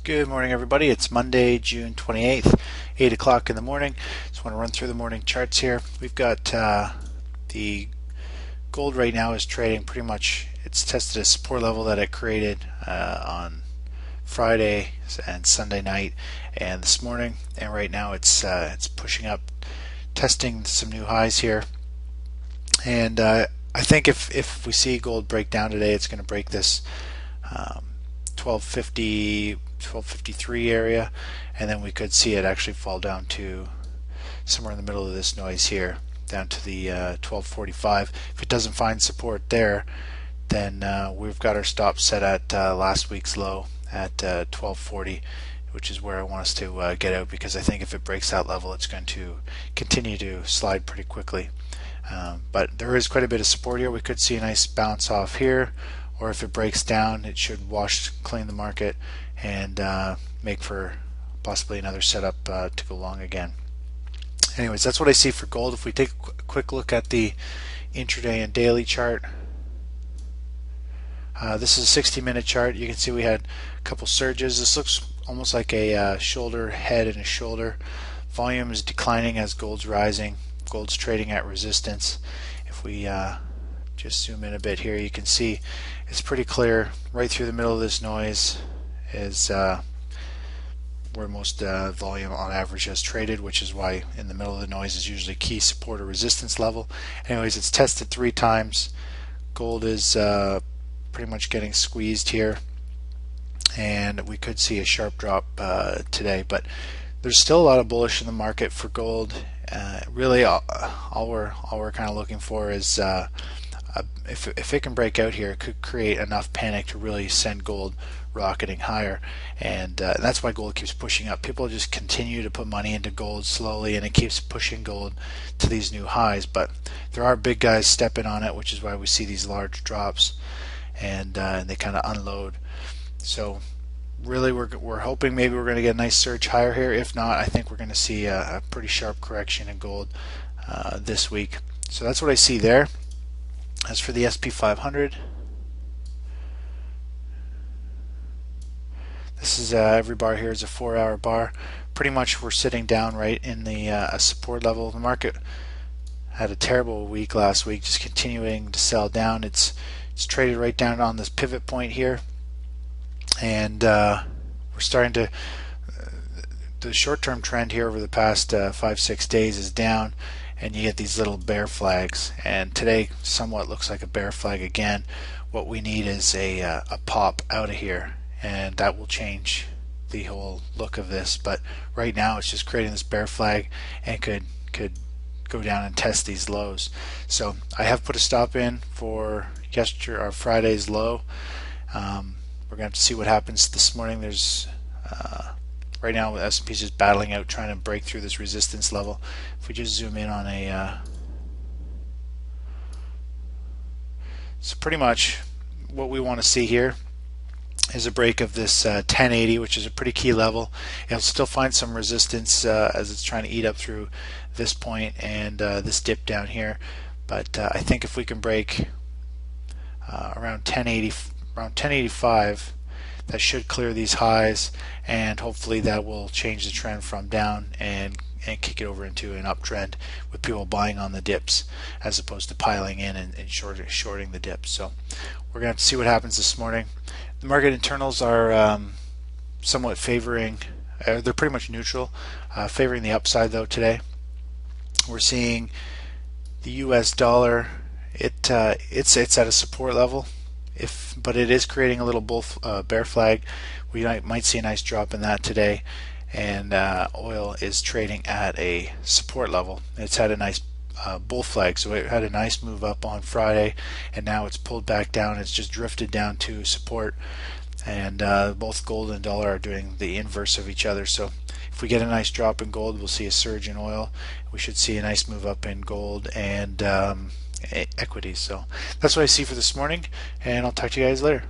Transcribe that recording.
Good morning, everybody. It's Monday, June 28th, 8 o'clock in the morning. Just want to run through the morning charts here. We've got the gold right now is trading pretty much, it's tested a support level that it created on Friday and Sunday night and this morning, and right now it's pushing up, testing some new highs here. And I think if we see gold break down today, it's going to break this 1250 1253 area, and then we could see it actually fall down to somewhere in the middle of this noise here, down to the 1245. If it doesn't find support there, then we've got our stop set at last week's low at 1240, which is where I want us to get out, because I think if it breaks that level, it's going to continue to slide pretty quickly. But there is quite a bit of support here. We could see a nice bounce off here, or if it breaks down, it should wash clean the market and make for possibly another setup to go long again. Anyways, that's what I see for gold. If we take a quick look at the intraday and daily chart, this is a 60-minute chart. You can see we had a couple surges. This looks almost like a shoulder, head, and a shoulder. Volume is declining as gold's rising. Gold's trading at resistance. If we just zoom in a bit here, you can see it's pretty clear right through the middle of this noise is where most volume on average has traded, which is why in the middle of the noise is usually key support or resistance level. Anyways, it's tested 3 times. Gold is pretty much getting squeezed here, and we could see a sharp drop today, but there's still a lot of bullish in the market for gold. Really all we're kind of looking for is if it can break out here, it could create enough panic to really send gold rocketing higher, and that's why gold keeps pushing up. People just continue to put money into gold slowly, and it keeps pushing gold to these new highs, but there are big guys stepping on it, which is why we see these large drops, and they kind of unload. So really we're hoping maybe we're going to get a nice surge higher here. If not, I think we're going to see a pretty sharp correction in gold this week. So that's what I see there. As for the SP 500, this is every bar here is a 4-hour bar. Pretty much we're sitting down right in the support level. The market had a terrible week last week, just continuing to sell down. It's traded right down on this pivot point here, and we're starting to the short-term trend here over the past 5-6 days is down, and you get these little bear flags, and today somewhat looks like a bear flag again. What we need is a pop out of here, and that will change the whole look of this. But right now it's just creating this bear flag and could go down and test these lows. So I have put a stop in for yesterday or Friday's low. We're going to have to see what happens this morning. There's right now S&P's just battling out, trying to break through this resistance level. If we just zoom in on a so pretty much what we want to see here is a break of this 1080, which is a pretty key level. It'll still find some resistance as it's trying to eat up through this point and this dip down here, but I think if we can break around 1080, around 1085, that should clear these highs, and hopefully that will change the trend from down and kick it over into an uptrend with people buying on the dips as opposed to piling in and shorting the dips. So we're going to have to see what happens this morning. The market internals are somewhat favoring, they're pretty much neutral, favoring the upside though today. We're seeing the US dollar, it's at a support level, but it is creating a little bear flag. We might see a nice drop in that today, and oil is trading at a support level. It's had a nice bull flag, so it had a nice move up on Friday, and now it's pulled back down. It's just drifted down to support, and both gold and dollar are doing the inverse of each other. So if we get a nice drop in gold, we'll see a surge in oil. We should see a nice move up in gold and equities. So that's what I see for this morning, and I'll talk to you guys later.